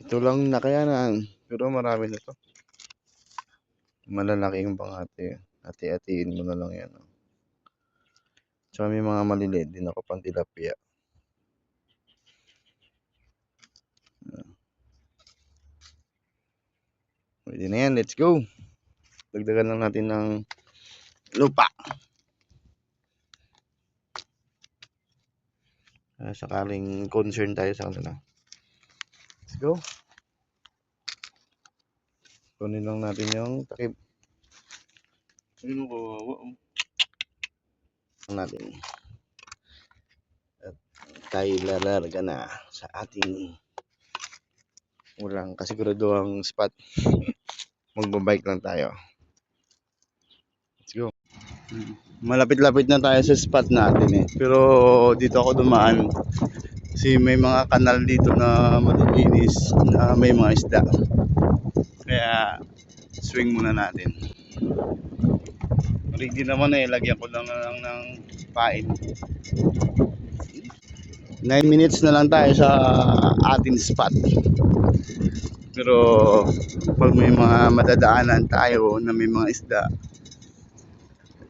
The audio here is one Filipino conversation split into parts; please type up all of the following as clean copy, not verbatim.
Ito lang nakayanan, pero marami na 'to. Malalaki yung pang-ate, hati-hatiin mo na lang 'yan, oh. Tsaka may mga maliliit din ako pang tilapia. Puwede na 'yan, let's go. Dagdagan lang natin ng lupa. Sakaling concern tayo sa kanila. Let's go. Kunin lang natin yung takip. Ayun, kawawa, oh. Natin. At tayo lalarga na sa ating walang kasiguraduhang spot. Magbabike lang tayo. Let's go. Malapit-lapit na tayo sa spot natin eh. Pero dito ako dumaan kasi may mga kanal dito na malilinis na may mga isda. Kaya swing muna natin. Ready naman eh, lagyan ko lang ng pain. 9 minutes na lang tayo sa ating spot. Pero pag may mga madadaanan tayo na may mga isda,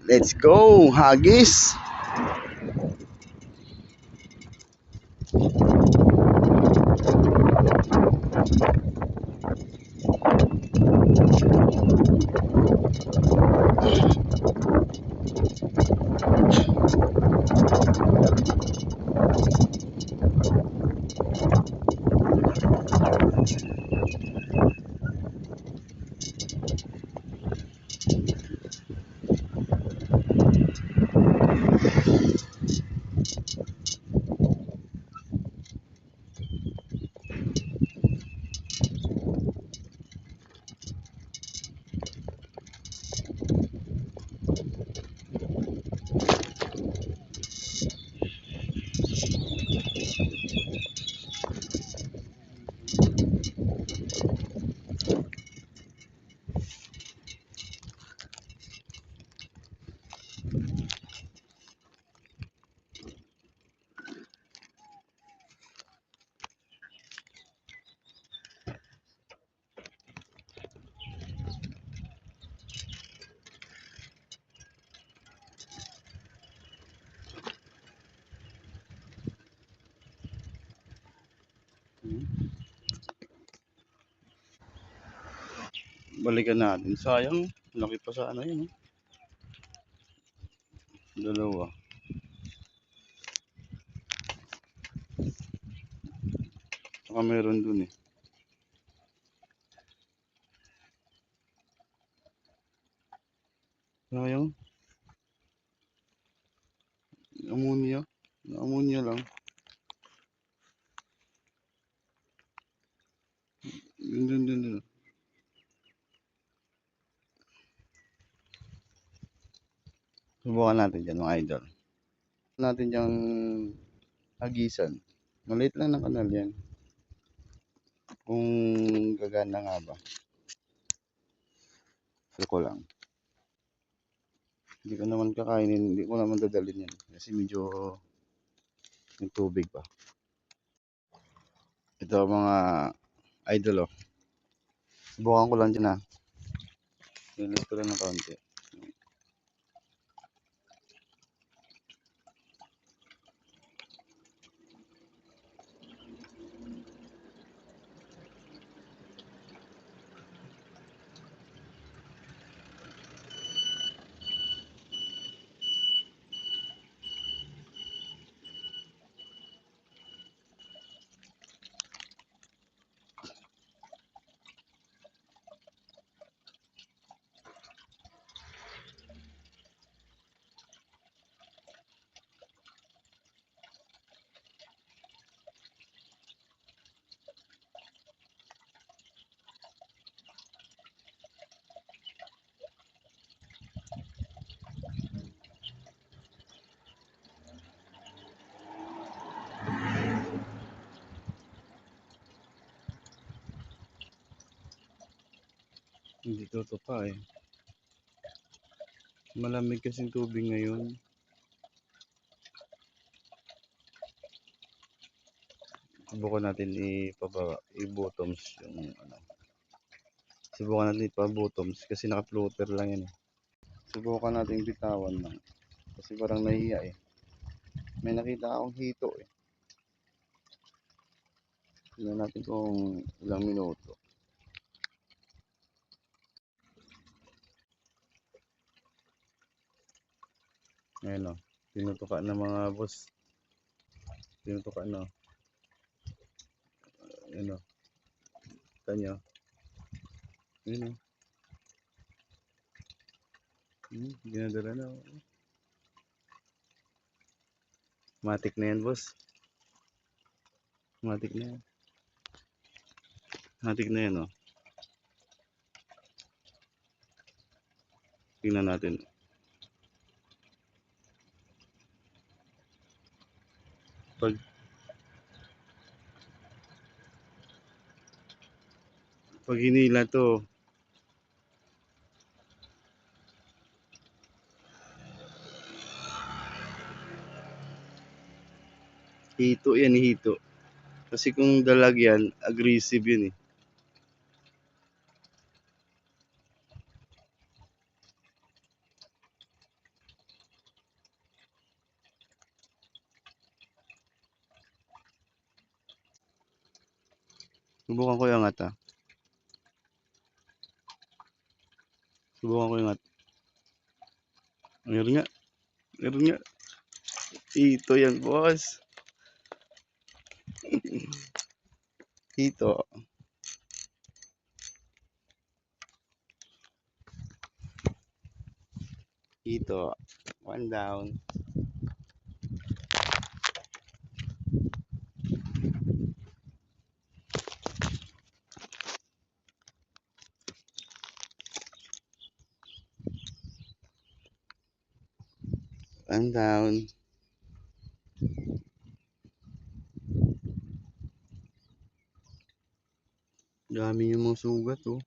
let's go, hagis! Balikan natin. Sayang, laki pa sa ano yun. Dalawa. Saka meron dun eh. Sayang. Ammonia. Ammonia lang. Dun. Subukan natin dyan mga idol. Natin yung hagisan. Maliit lang na kanal yan. Kung gagana nga ba. Feel ko lang. Hindi ko naman kakainin. Hindi ko naman dadalhin yan. Kasi medyo yung tubig pa. Ito mga idol oh. Subukan ko lang dyan ha. Lilis ko lang ng kaunti. Hindi toto pa eh. Malamig kasing tubig ngayon. Subukan natin ipababa, i-bottoms yung ano. Subukan natin ipa-bottoms kasi naka-floater lang yan eh. Subukan natin bitawan lang. Kasi parang nahiya eh. May nakita akong hito eh. Tingnan natin kung ilang minuto. Ayan o. Tinutukan ng mga boss. Tinutukan na. Ayan o. Kanya. Ayan o. Ginadala na. Matik na yan boss. Matik na yan. Matik na yan o. Tingnan natin. Pag hinila to, hito yan, hito. Kasi kung dalag yan, aggressive yun eh. Subukan ko yung angat ah. Subukan ko yung angat. Meron nga. Meron nga. Hito yan boss. Hito. Hito. One down. One down. Dami yung mga sugat oh.